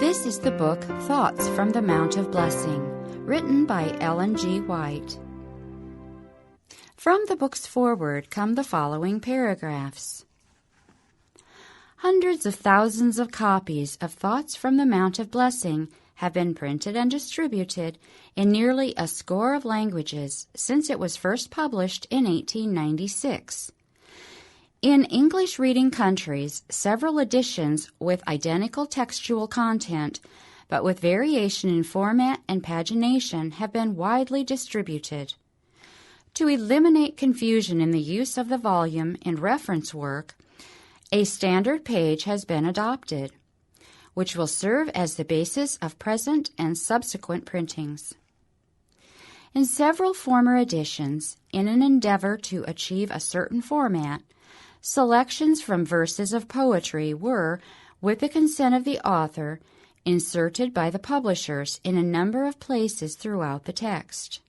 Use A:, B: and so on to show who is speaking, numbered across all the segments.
A: This is the book Thoughts from the Mount of Blessing, written by Ellen G. White. From the book's foreword come the following paragraphs. Hundreds of thousands of copies of Thoughts from the Mount of Blessing have been printed and distributed in nearly a score of languages since it was first published in 1896. In English-reading countries, several editions with identical textual content, but with variation in format and pagination, have been widely distributed. To eliminate confusion in the use of the volume in reference work, a standard page has been adopted, which will serve as the basis of present and subsequent printings. In several former editions, in an endeavor to achieve a certain format, selections from verses of poetry were, with the consent of the author, inserted by the publishers in a number of places throughout the text.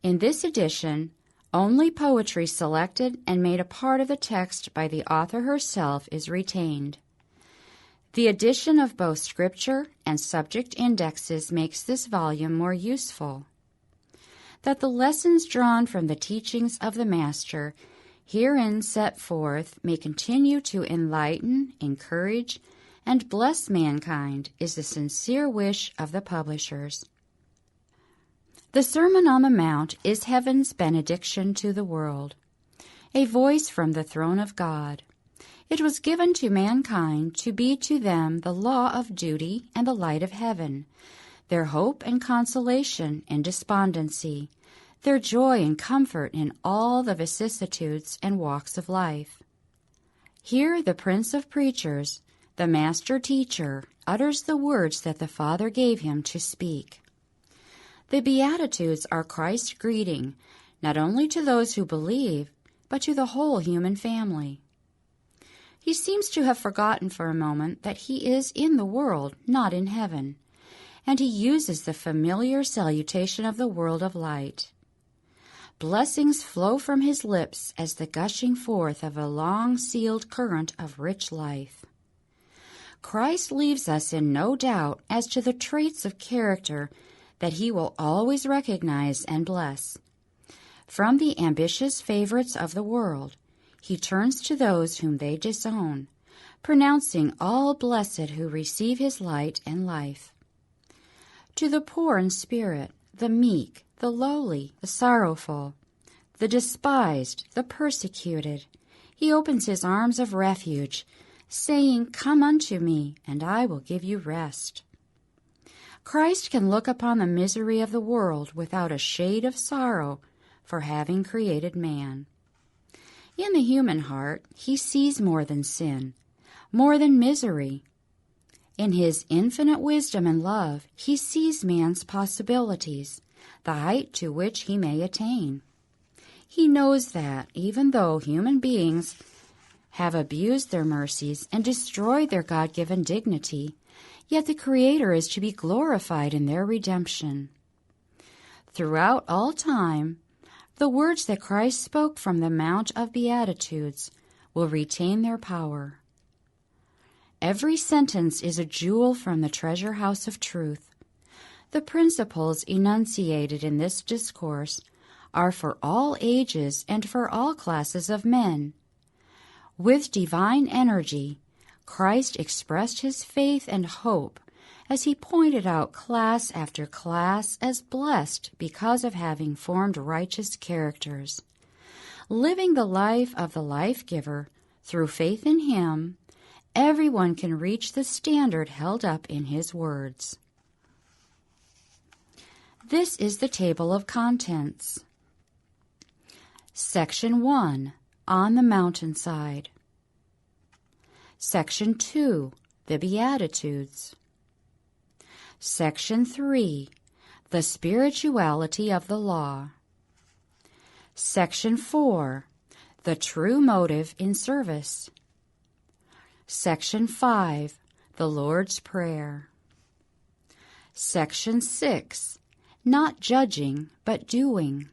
A: In this edition, only poetry selected and made a part of the text by the author herself is retained. The addition of both scripture and subject indexes makes this volume more useful. That the lessons drawn from the teachings of the Master herein set forth may continue to enlighten, encourage, and bless mankind is the sincere wish of the publishers. The Sermon on the Mount is heaven's benediction to the world, a voice from the throne of God. It was given to mankind to be to them the law of duty and the light of heaven, their hope and consolation in despondency, their joy and comfort in all the vicissitudes and walks of life. Here the Prince of Preachers, the Master Teacher, utters the words that the Father gave him to speak. The Beatitudes are Christ's greeting, not only to those who believe, but to the whole human family. He seems to have forgotten for a moment that he is in the world, not in heaven, and he uses the familiar salutation of the world of light. Blessings flow from his lips as the gushing forth of a long-sealed current of rich life. Christ leaves us in no doubt as to the traits of character that he will always recognize and bless. From the ambitious favorites of the world, he turns to those whom they disown, pronouncing all blessed who receive his light and life. To the poor in spirit, the meek, the lowly, the sorrowful, the despised, the persecuted, he opens his arms of refuge, saying, "Come unto me, and I will give you rest." Christ can look upon the misery of the world without a shade of sorrow for having created man. In the human heart, he sees more than sin, more than misery. In his infinite wisdom and love, he sees man's possibilities, the height to which he may attain. He knows that, even though human beings have abused their mercies and destroyed their God-given dignity, yet the Creator is to be glorified in their redemption. Throughout all time, the words that Christ spoke from the Mount of Beatitudes will retain their power. Every sentence is a jewel from the treasure house of truth. The principles enunciated in this discourse are for all ages and for all classes of men. With divine energy, Christ expressed his faith and hope as he pointed out class after class as blessed because of having formed righteous characters. Living the life of the life-giver through faith in him, everyone can reach the standard held up in his words. This is the table of contents. Section 1, On the Mountainside. Section 2, The Beatitudes. Section 3, The Spirituality of the Law. Section 4, The True Motive in Service. Section 5, The Lord's Prayer. Section 6, Not Judging, but Doing.